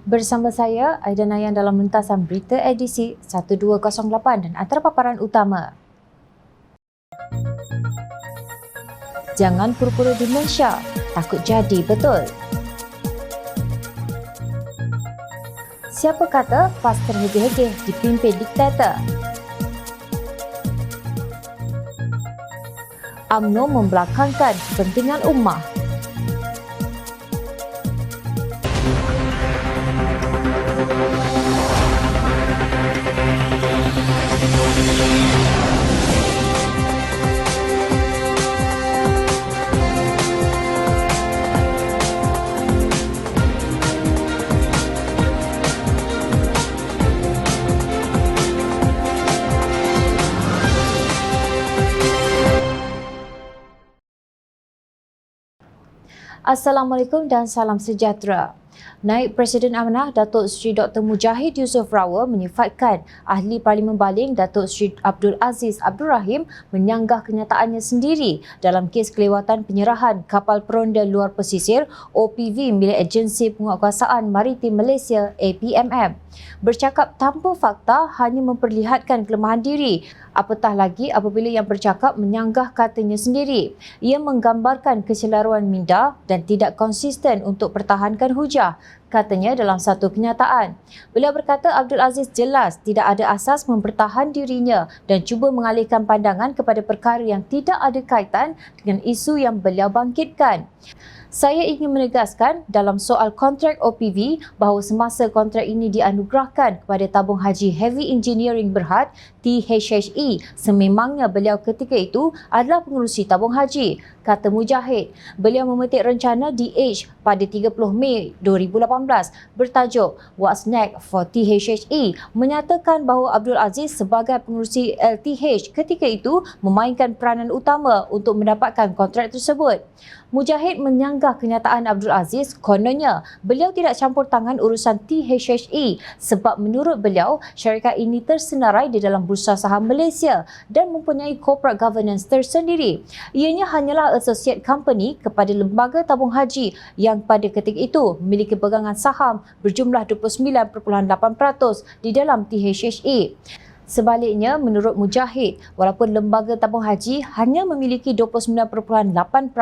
Bersama saya, Aida Nayan dalam mentasan berita edisi 1208 dan antara paparan utama. Jangan pura-pura demensia, takut jadi betul. Siapa kata PAS terhegeh-hegeh dipimpin diktator? UMNO membelakangkan kepentingan ummah. Assalamualaikum dan salam sejahtera. Naib Presiden Amanah Datuk Seri Dr. Mujahid Yusof Rawal menyifatkan Ahli Parlimen Baling Datuk Seri Abdul Aziz Abdul Rahim menyanggah kenyataannya sendiri dalam kes kelewatan penyerahan kapal peronda luar pesisir OPV milik Agensi Penguatkuasaan Maritim Malaysia APMM. Bercakap tanpa fakta hanya memperlihatkan kelemahan diri, apatah lagi apabila yang bercakap menyanggah katanya sendiri. Ia menggambarkan kecelaruan minda dan tidak konsisten untuk pertahankan hujah, katanya dalam satu kenyataan. Beliau berkata Abdul Aziz jelas tidak ada asas mempertahan dirinya dan cuba mengalihkan pandangan kepada perkara yang tidak ada kaitan dengan isu yang beliau bangkitkan. Saya ingin menegaskan dalam soal kontrak OPV bahawa semasa kontrak ini dianugerahkan kepada tabung haji Heavy Engineering Berhad THHE, sememangnya beliau ketika itu adalah pengerusi tabung haji, kata Mujahid. Beliau memetik rencana DH pada 30 Mei 2018 bertajuk What's Next for THHE menyatakan bahawa Abdul Aziz sebagai pengerusi LTH ketika itu memainkan peranan utama untuk mendapatkan kontrak tersebut. Mujahid menyanggah kenyataan Abdul Aziz kononnya beliau tidak campur tangan urusan THHE sebab menurut beliau syarikat ini tersenarai di dalam Bursa Saham Malaysia dan mempunyai corporate governance tersendiri. Ianya hanyalah associate company kepada lembaga tabung haji yang pada ketika itu memiliki pegangan saham berjumlah 29.8% di dalam THHE. Sebaliknya, menurut Mujahid, walaupun lembaga tabung haji hanya memiliki 29.8%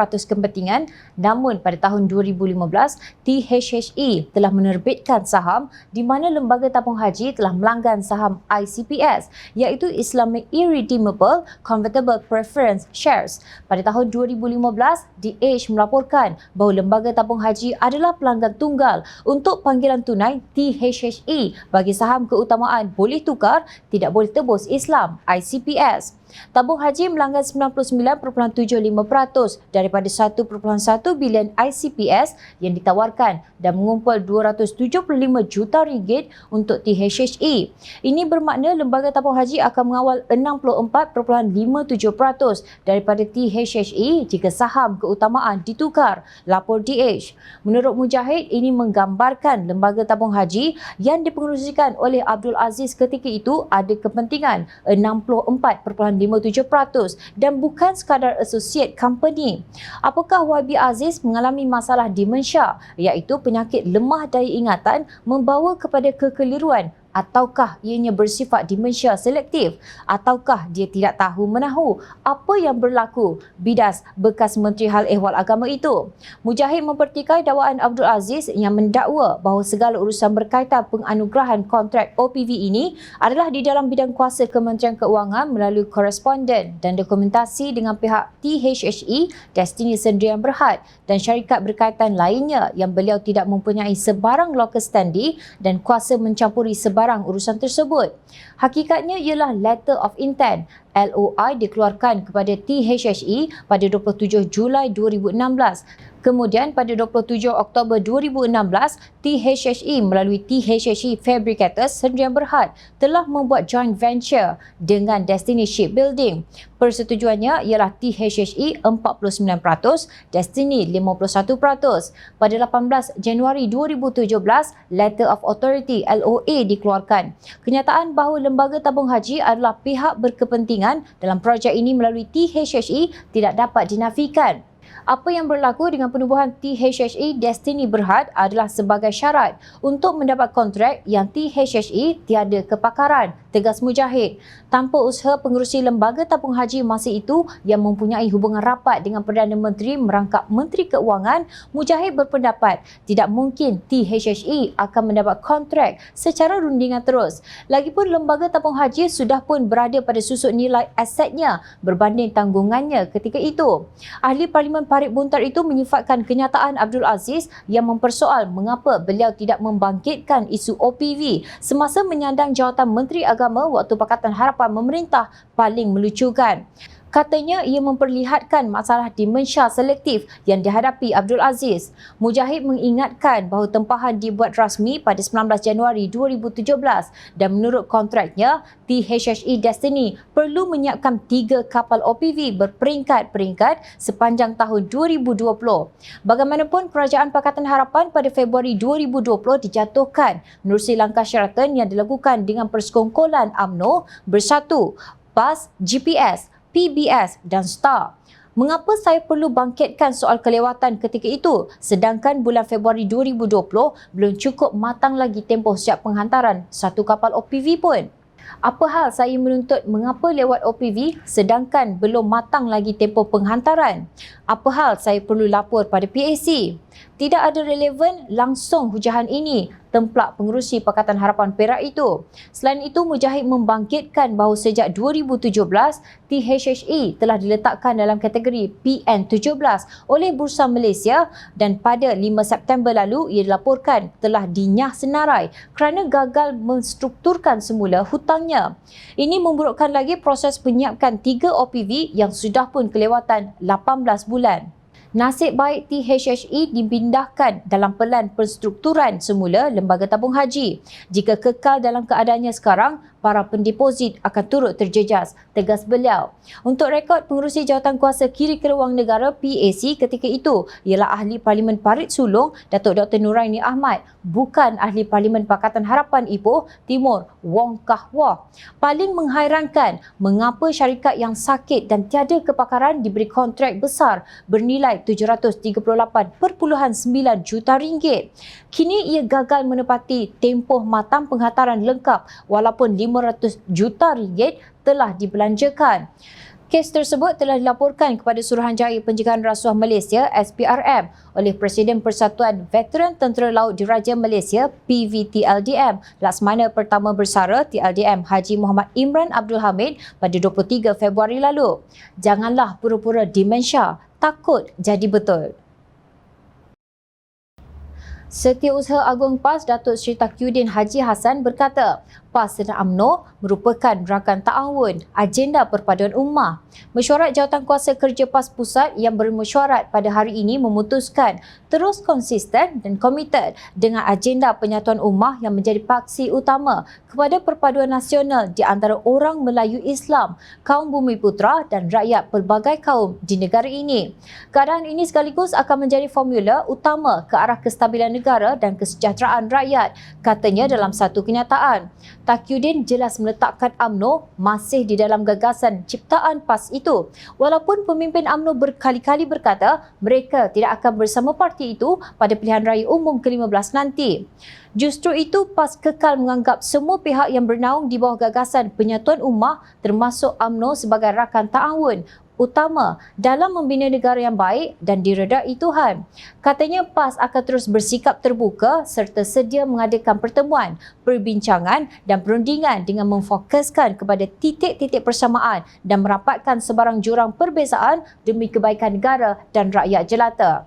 kepentingan, namun pada tahun 2015, THHE telah menerbitkan saham di mana lembaga tabung haji telah melanggan saham ICPS, iaitu Islamic Irredeemable Convertible Preference Shares. Pada tahun 2015, DH melaporkan bahawa lembaga tabung haji adalah pelanggan tunggal untuk panggilan tunai THHE bagi saham keutamaan boleh tukar, tidak boleh tebus Islam ICPS. Tabung haji melanggan 99.75% daripada 1.1 bilion ICPS yang ditawarkan dan mengumpul 275 juta ringgit untuk THHE. Ini bermakna lembaga tabung haji akan mengawal 64.57% daripada THHE jika saham keutamaan ditukar, lapor DH. Menurut Mujahid, ini menggambarkan lembaga tabung haji yang dipengerusikan oleh Abdul Aziz ketika itu ada kepentingan 64.57% dan bukan sekadar associate company. Apakah YB Aziz mengalami masalah demensia, iaitu penyakit lemah daya ingatan membawa kepada kekeliruan, ataukah ianya bersifat demensia selektif, ataukah dia tidak tahu menahu apa yang berlaku, bidas bekas Menteri Hal Ehwal Agama itu. Mujahid mempertikai dakwaan Abdul Aziz yang mendakwa bahawa segala urusan berkaitan penganugerahan kontrak OPV ini adalah di dalam bidang kuasa Kementerian Keuangan melalui koresponden dan dokumentasi dengan pihak THHE, Destiny Sendirian Berhad dan syarikat berkaitan lainnya yang beliau tidak mempunyai sebarang locus standi dan kuasa mencampuri sebarang urusan tersebut. Hakikatnya ialah Letter of Intent LOI dikeluarkan kepada THHE pada 27 Julai 2016. Kemudian pada 27 Oktober 2016, THHE melalui THHE Fabricators Sendirian Berhad telah membuat joint venture dengan Destiny Shipbuilding. Persetujuannya ialah THHE 49%, Destiny 51%. Pada 18 Januari 2017, Letter of Authority LOA dikeluarkan. Kenyataan bahawa lembaga tabung haji adalah pihak berkepentingan dalam projek ini melalui THHE tidak dapat dinafikan. Apa yang berlaku dengan penubuhan THSE Destiny Berhad adalah sebagai syarat untuk mendapat kontrak yang THSE tiada kepakaran, tegas Mujahid. Tanpa usaha pengerusi lembaga tabung haji masa itu yang mempunyai hubungan rapat dengan Perdana Menteri merangkap Menteri Keuangan, Mujahid berpendapat tidak mungkin THSE akan mendapat kontrak secara rundingan terus. Lagipun lembaga tabung haji sudah pun berada pada susut nilai asetnya berbanding tanggungannya ketika itu. Ahli Parlimen Parit Buntar itu menyifatkan kenyataan Abdul Aziz yang mempersoal mengapa beliau tidak membangkitkan isu OPV semasa menyandang jawatan Menteri Agama waktu Pakatan Harapan memerintah paling melucukan. Katanya ia memperlihatkan masalah demensia selektif yang dihadapi Abdul Aziz. Mujahid mengingatkan bahawa tempahan dibuat rasmi pada 19 Januari 2017 dan menurut kontraknya, THSE Destiny perlu menyiapkan 3 kapal OPV berperingkat-peringkat sepanjang tahun 2020. Bagaimanapun, Kerajaan Pakatan Harapan pada Februari 2020 dijatuhkan menerusi langkah syaratan yang dilakukan dengan persekongkolan UMNO, Bersatu, PAS, GPS, PBS dan STAR. Mengapa saya perlu bangkitkan soal kelewatan ketika itu sedangkan bulan Februari 2020 belum cukup matang lagi tempoh siap penghantaran satu kapal OPV pun? Apa hal saya menuntut mengapa lewat OPV sedangkan belum matang lagi tempoh penghantaran? Apa hal saya perlu lapor pada PAC? Tidak ada relevan langsung hujahan ini, templak pengerusi Pakatan Harapan Perak itu. Selain itu, Mujahid membangkitkan bahawa sejak 2017, THSE telah diletakkan dalam kategori PN17 oleh Bursa Malaysia dan pada 5 September lalu ia dilaporkan telah dinyah senarai kerana gagal menstrukturkan semula hutangnya. Ini memburukkan lagi proses penyiapkan 3 OPV yang sudah pun kelewatan 18 bulan. Nasib baik THSE dipindahkan dalam pelan penstrukturan semula lembaga tabung haji. Jika kekal dalam keadaannya sekarang, para pendeposit akan turut terjejas, tegas beliau. Untuk rekod, pengerusi jawatan kuasa kiri keruang negara PAC ketika itu ialah Ahli Parlimen Parit Sulong, Datuk Dr. Nuraini Ahmad, bukan Ahli Parlimen Pakatan Harapan Ipoh Timur, Wong Kah Wah. Paling menghairankan, mengapa syarikat yang sakit dan tiada kepakaran diberi kontrak besar bernilai 738.9 juta ringgit. Kini ia gagal menepati tempoh matang penghantaran lengkap walaupun 500 juta ringgit telah dibelanjakan. Kes tersebut telah dilaporkan kepada Suruhanjaya Pencegahan Rasuah Malaysia SPRM oleh Presiden Persatuan Veteran Tentera Laut Diraja Malaysia PVTLDM Laksamana Pertama Bersara TLDM Haji Muhammad Imran Abdul Hamid pada 23 Februari lalu. Janganlah pura-pura demensia, takut jadi betul. Setiausaha Agung PAS Datuk Seri Taqiyuddin Haji Hassan berkata, PAS dan UMNO merupakan rakan ta'awun agenda perpaduan ummah. Mesyuarat Jawatankuasa Kerja PAS Pusat yang bermesyuarat pada hari ini memutuskan terus konsisten dan komited dengan agenda penyatuan ummah yang menjadi paksi utama kepada perpaduan nasional di antara orang Melayu Islam, kaum Bumiputra dan rakyat pelbagai kaum di negara ini. Keadaan ini sekaligus akan menjadi formula utama ke arah kestabilan negara dan kesejahteraan rakyat, katanya dalam satu kenyataan. Taqiyuddin jelas meletakkan UMNO masih di dalam gagasan ciptaan PAS itu. Walaupun pemimpin UMNO berkali-kali berkata mereka tidak akan bersama parti itu pada pilihan raya umum ke-15 nanti. Justru itu, PAS kekal menganggap semua pihak yang bernaung di bawah gagasan penyatuan ummah termasuk UMNO sebagai rakan ta'awun utama dalam membina negara yang baik dan diredai Tuhan. Katanya PAS akan terus bersikap terbuka serta sedia mengadakan pertemuan, perbincangan dan perundingan dengan memfokuskan kepada titik-titik persamaan dan merapatkan sebarang jurang perbezaan demi kebaikan negara dan rakyat jelata.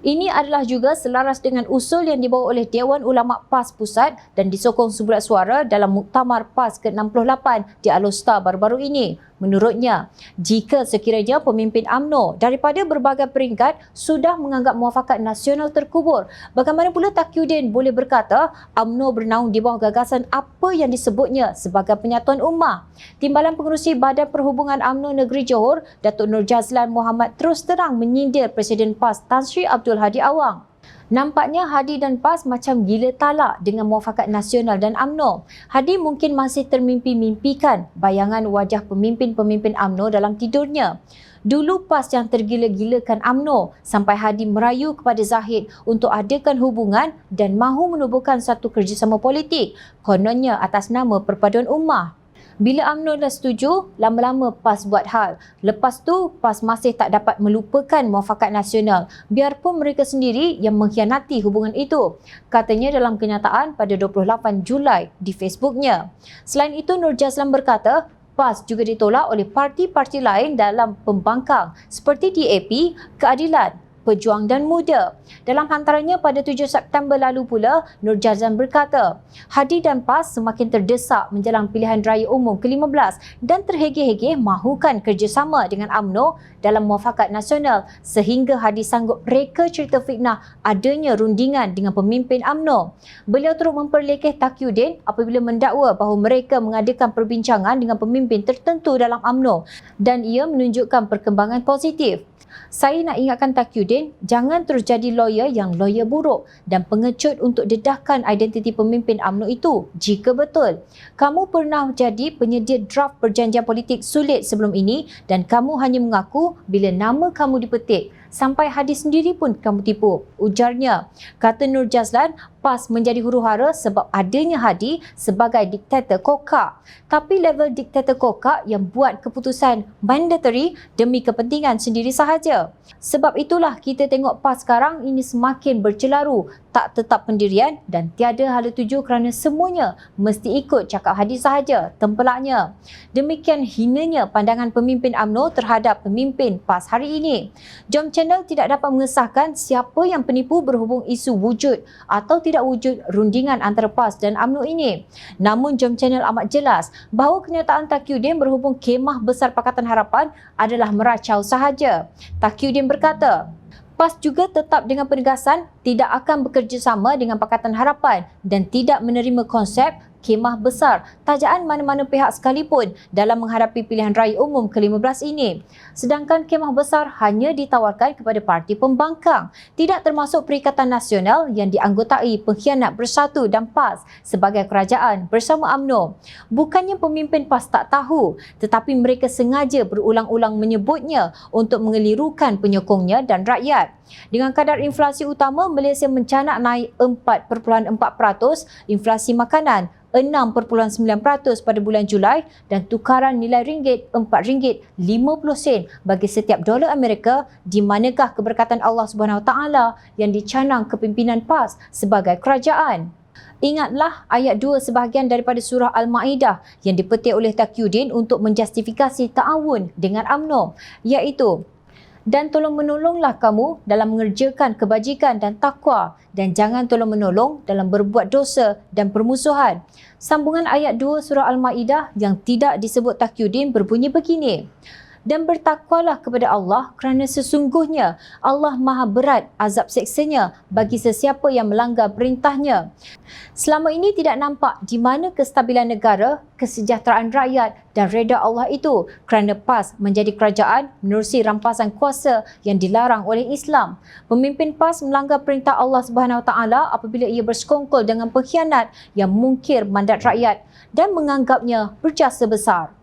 Ini adalah juga selaras dengan usul yang dibawa oleh Dewan Ulama PAS Pusat dan disokong sebulat suara dalam Muktamar PAS ke-68 di Alor baru-baru ini. Menurutnya, jika sekiranya pemimpin UMNO daripada berbagai peringkat sudah menganggap muafakat nasional terkubur, bagaimana pula Taqiyuddin boleh berkata UMNO bernaung di bawah gagasan apa yang disebutnya sebagai penyatuan ummah? Timbalan Pengerusi Badan Perhubungan UMNO Negeri Johor, Datuk Nur Jazlan Muhammad terus terang menyindir Presiden PAS Tan Sri Abdul Hadi Awang. Nampaknya Hadi dan PAS macam gila talak dengan muafakat nasional dan UMNO. Hadi mungkin masih termimpi-mimpikan bayangan wajah pemimpin-pemimpin UMNO dalam tidurnya. Dulu PAS yang tergila-gilakan UMNO sampai Hadi merayu kepada Zahid untuk adakan hubungan dan mahu menubuhkan satu kerjasama politik, kononnya atas nama Perpaduan Ummah. Bila UMNO dah setuju, lama-lama PAS buat hal. Lepas tu, PAS masih tak dapat melupakan muafakat nasional, biarpun mereka sendiri yang mengkhianati hubungan itu, katanya dalam kenyataan pada 28 Julai di Facebooknya. Selain itu, Nur Jazlan berkata, PAS juga ditolak oleh parti-parti lain dalam pembangkang seperti DAP, Keadilan, Pejuang dan Muda. Dalam hantarannya pada 7 September lalu pula, Nur Jazlan berkata, Hadi dan PAS semakin terdesak menjelang pilihan raya umum ke-15 dan terhege-hege mahukan kerjasama dengan UMNO dalam muafakat nasional sehingga Hadi sanggup reka cerita fitnah adanya rundingan dengan pemimpin UMNO. Beliau turut memperlekeh Taqiyuddin apabila mendakwa bahawa mereka mengadakan perbincangan dengan pemimpin tertentu dalam UMNO dan ia menunjukkan perkembangan positif. Saya nak ingatkan Taqiyuddin, jangan terus jadi lawyer yang lawyer buruk dan pengecut untuk dedahkan identiti pemimpin UMNO itu. Jika betul, kamu pernah jadi penyedia draft perjanjian politik sulit sebelum ini dan kamu hanya mengaku bila nama kamu dipetik. Sampai Hadi sendiri pun kamu tipu, ujarnya. Kata Nur Jazlan, PAS menjadi huru-hara sebab adanya Hadi sebagai diktator kokak. Tapi level diktator kokak yang buat keputusan mandatory demi kepentingan sendiri sahaja. Sebab itulah kita tengok PAS sekarang ini semakin bercelaru, tak tetap pendirian dan tiada hala tuju kerana semuanya mesti ikut cakap Hadi sahaja, tempelaknya. Demikian hinanya pandangan pemimpin UMNO terhadap pemimpin PAS hari ini. Jom Channel tidak dapat mengesahkan siapa yang penipu berhubung isu wujud atau tidak wujud rundingan antara PAS dan UMNO ini. Namun Jom Channel amat jelas bahawa kenyataan Taqiyuddin berhubung kemah besar Pakatan Harapan adalah meracau sahaja. Taqiyuddin berkata, PAS juga tetap dengan penegasan tidak akan bekerjasama dengan Pakatan Harapan dan tidak menerima konsep kemah besar tajaan mana-mana pihak sekalipun dalam menghadapi pilihan raya umum ke-15 ini. Sedangkan kemah besar hanya ditawarkan kepada parti pembangkang, tidak termasuk Perikatan Nasional yang dianggotai Pengkhianat Bersatu dan PAS sebagai kerajaan bersama UMNO. Bukannya pemimpin PAS tak tahu, tetapi mereka sengaja berulang-ulang menyebutnya untuk mengelirukan penyokongnya dan rakyat. Dengan kadar inflasi utama, Malaysia mencanak naik 4.4%, inflasi makanan 6.9% pada bulan Julai dan tukaran nilai ringgit RM4.50 bagi setiap dolar Amerika, di manakah keberkatan Allah Subhanahu Wa Taala yang dicanang kepimpinan PAS sebagai kerajaan. Ingatlah ayat 2 sebahagian daripada surah Al-Ma'idah yang dipetik oleh Taqiyuddin untuk menjustifikasi ta'awun dengan UMNO, iaitu dan tolong-menolonglah kamu dalam mengerjakan kebajikan dan takwa dan jangan tolong-menolong dalam berbuat dosa dan permusuhan. Sambungan ayat 2 surah Al-Ma'idah yang tidak disebut Taqiyuddin berbunyi begini. Dan bertakwalah kepada Allah kerana sesungguhnya Allah maha berat azab seksanya bagi sesiapa yang melanggar perintahnya. Selama ini tidak nampak di mana kestabilan negara, kesejahteraan rakyat dan reda Allah itu kerana PAS menjadi kerajaan menerusi rampasan kuasa yang dilarang oleh Islam. Pemimpin PAS melanggar perintah Allah Subhanahu Wa Taala apabila ia bersekongkol dengan pengkhianat yang mungkir mandat rakyat dan menganggapnya berjasa besar.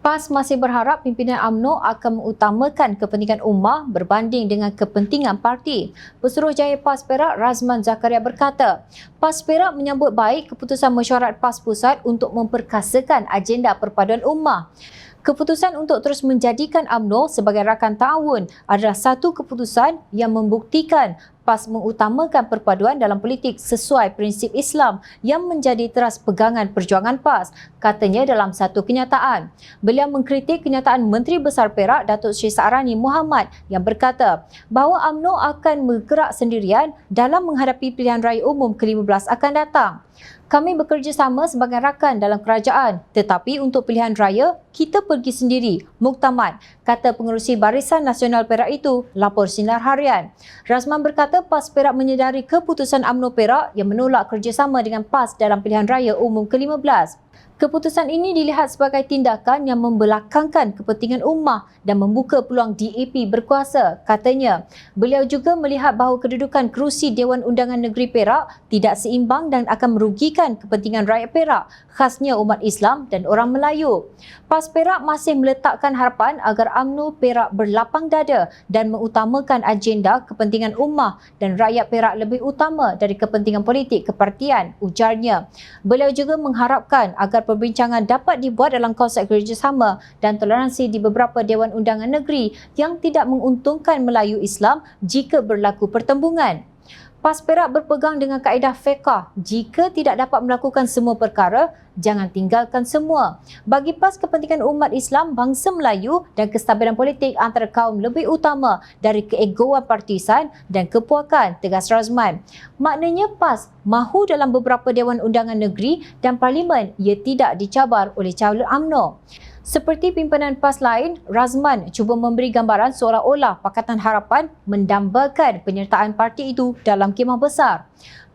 PAS masih berharap pimpinan UMNO akan mengutamakan kepentingan ummah berbanding dengan kepentingan parti. Pesuruhjaya PAS Perak Razman Zakaria berkata, PAS Perak menyambut baik keputusan mesyuarat PAS Pusat untuk memperkasakan agenda perpaduan ummah. Keputusan untuk terus menjadikan UMNO sebagai rakan ta'awun adalah satu keputusan yang membuktikan PAS mengutamakan perpaduan dalam politik sesuai prinsip Islam yang menjadi teras pegangan perjuangan PAS, katanya dalam satu kenyataan. Beliau mengkritik kenyataan Menteri Besar Perak Datuk Seri Sa'rani Muhammad yang berkata bahawa UMNO akan bergerak sendirian dalam menghadapi pilihan raya umum ke-15 akan datang. Kami bekerjasama sebagai rakan dalam kerajaan, tetapi untuk pilihan raya, kita pergi sendiri, muktamad, kata pengerusi Barisan Nasional Perak itu, lapor Sinar Harian. Razman berkata PAS Perak menyedari keputusan UMNO Perak yang menolak kerjasama dengan PAS dalam pilihan raya umum ke-15. Keputusan ini dilihat sebagai tindakan yang membelakangkan kepentingan ummah dan membuka peluang DAP berkuasa, katanya. Beliau juga melihat bahawa kedudukan kerusi Dewan Undangan Negeri Perak tidak seimbang dan akan merugikan kepentingan rakyat Perak, khasnya umat Islam dan orang Melayu. PAS Perak masih meletakkan harapan agar UMNO Perak berlapang dada dan mengutamakan agenda kepentingan ummah dan rakyat Perak lebih utama dari kepentingan politik kepartian, ujarnya. Beliau juga mengharapkan agar perbincangan dapat dibuat dalam konsep kerjasama dan toleransi di beberapa Dewan Undangan Negeri yang tidak menguntungkan Melayu Islam jika berlaku pertembungan. PAS Perak berpegang dengan kaedah fiqh, jika tidak dapat melakukan semua perkara, jangan tinggalkan semua. Bagi PAS, kepentingan umat Islam, bangsa Melayu dan kestabilan politik antara kaum lebih utama dari keegoan partisan dan kepuakan, tegas Razman. Maknanya PAS mahu dalam beberapa Dewan Undangan Negeri dan Parlimen ia tidak dicabar oleh calon UMNO. Seperti pimpinan PAS lain, Razman cuba memberi gambaran seolah-olah Pakatan Harapan mendambakan penyertaan parti itu dalam kemah besar.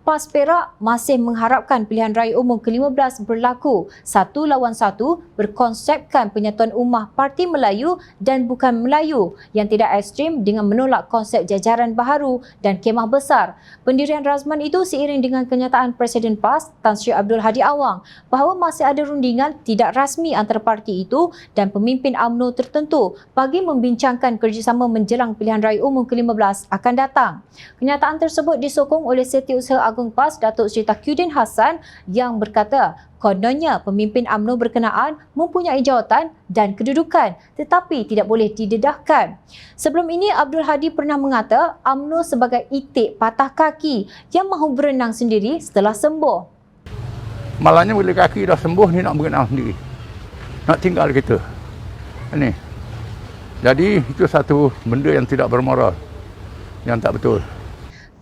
PAS Perak masih mengharapkan pilihan raya umum ke-15 berlaku 1 lawan 1 berkonsepkan penyatuan ummah Parti Melayu dan bukan Melayu yang tidak ekstrim dengan menolak konsep jajaran baharu dan kemah besar. Pendirian Razman itu seiring dengan kenyataan Presiden PAS Tan Sri Abdul Hadi Awang bahawa masih ada rundingan tidak rasmi antara parti itu dan pemimpin UMNO tertentu bagi membincangkan kerjasama menjelang pilihan raya umum ke-15 akan datang. Kenyataan tersebut disokong oleh Setiausaha Agung PAS Datuk Seri Taqiyuddin Hassan yang berkata kononnya pemimpin UMNO berkenaan mempunyai jawatan dan kedudukan tetapi tidak boleh didedahkan. Sebelum ini Abdul Hadi pernah mengata UMNO sebagai itik patah kaki yang mahu berenang sendiri setelah sembuh. Malahnya bila kaki dah sembuh ni nak berenang sendiri. Nak tinggal kita. Ini. Jadi itu satu benda yang tidak bermoral. Yang tak betul.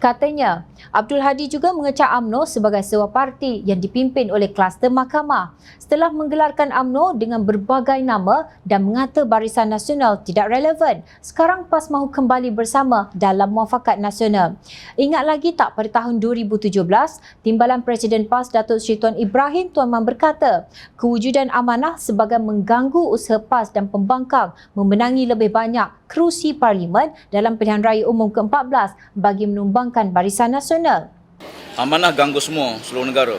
Katanya, Abdul Hadi juga mengecam UMNO sebagai sebuah parti yang dipimpin oleh kluster mahkamah setelah menggelarkan UMNO dengan berbagai nama dan mengata Barisan Nasional tidak relevan. Sekarang PAS mahu kembali bersama dalam Muafakat Nasional. Ingat lagi tak pada tahun 2017, Timbalan Presiden PAS Datuk Seri Tuan Ibrahim Tuan Man berkata, kewujudan amanah sebagai mengganggu usaha PAS dan pembangkang memenangi lebih banyak kerusi parlimen dalam pilihan raya umum ke-14 bagi menumbangkan Barisan Nasional. Amanah ganggu semua seluruh negara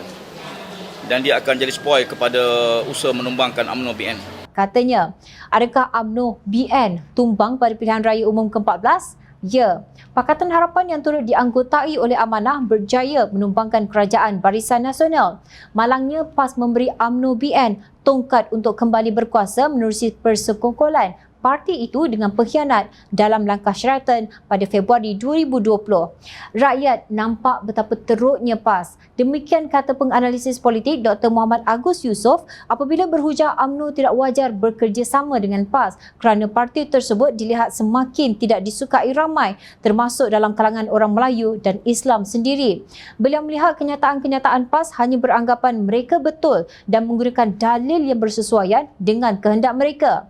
dan dia akan jadi spoil kepada usaha menumbangkan UMNO BN. Katanya, adakah UMNO BN tumbang pada pilihan raya umum ke-14? Ya, Pakatan Harapan yang turut dianggotai oleh Amanah berjaya menumbangkan kerajaan Barisan Nasional. Malangnya PAS memberi UMNO BN tongkat untuk kembali berkuasa menerusi persekongkolan parti itu dengan pengkhianat dalam langkah Sheraton pada Februari 2020. Rakyat nampak betapa teruknya PAS. Demikian kata penganalisis politik Dr. Muhammad Agus Yusof apabila berhujah UMNO tidak wajar bekerjasama dengan PAS kerana parti tersebut dilihat semakin tidak disukai ramai termasuk dalam kalangan orang Melayu dan Islam sendiri. Beliau melihat kenyataan-kenyataan PAS hanya beranggapan mereka betul dan menggunakan dalil yang bersesuaian dengan kehendak mereka.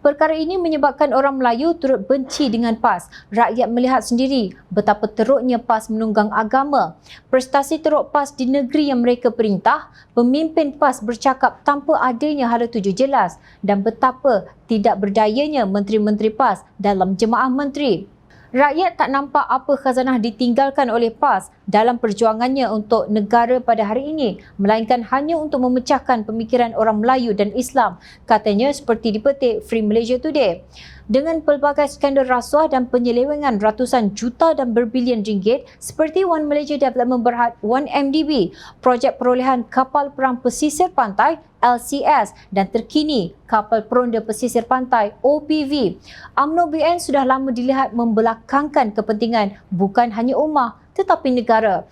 Perkara ini menyebabkan orang Melayu turut benci dengan PAS. Rakyat melihat sendiri betapa teruknya PAS menunggang agama. Prestasi teruk PAS di negeri yang mereka perintah, pemimpin PAS bercakap tanpa adanya hala tuju jelas dan betapa tidak berdayanya menteri-menteri PAS dalam jemaah menteri. Rakyat tak nampak apa khazanah ditinggalkan oleh PAS dalam perjuangannya untuk negara pada hari ini, melainkan hanya untuk memecahkan pemikiran orang Melayu dan Islam, katanya seperti dipetik Free Malaysia Today. Dengan pelbagai skandal rasuah dan penyelewengan ratusan juta dan berbilion ringgit seperti One Malaysia Development Berhad 1MDB, projek perolehan kapal perang pesisir pantai LCS dan terkini kapal peronda pesisir pantai OPV, UMNO BN sudah lama dilihat membelakangkan kepentingan bukan hanya ummah tetapi negara.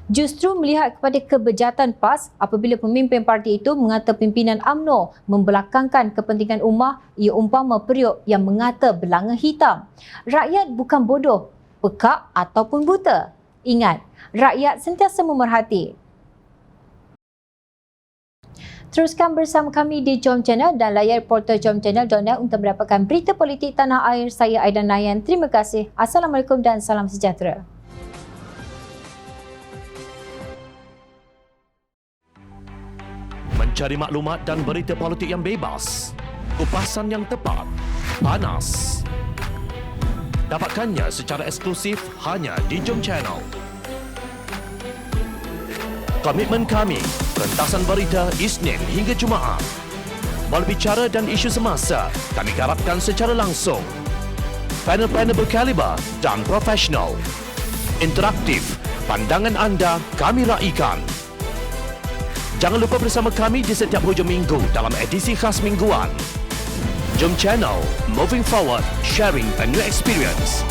Justru melihat kepada kebejatan PAS apabila pemimpin parti itu mengata pimpinan UMNO membelakangkan kepentingan ummah, ia umpama periuk yang mengata belanga hitam. Rakyat bukan bodoh, pekak ataupun buta. Ingat, rakyat sentiasa memerhati. Teruskan bersama kami di Jom Channel dan layar portal jomchannel.net untuk mendapatkan berita politik tanah air. Saya Aidan Nayan. Terima kasih. Assalamualaikum dan salam sejahtera. mencari maklumat dan berita politik yang bebas, kupasan yang tepat, panas. Dapatkannya secara eksklusif hanya di Jom Channel. Komitmen kami, rentasan berita Isnin hingga Jumaat. Berbicara dan isu semasa, kami garapkan secara langsung. Panel-panel berkaliber dan profesional. Interaktif, pandangan anda kami raikan. Jangan lupa bersama kami di setiap hujung minggu dalam edisi khas mingguan. Jom Channel, moving forward, sharing a new experience.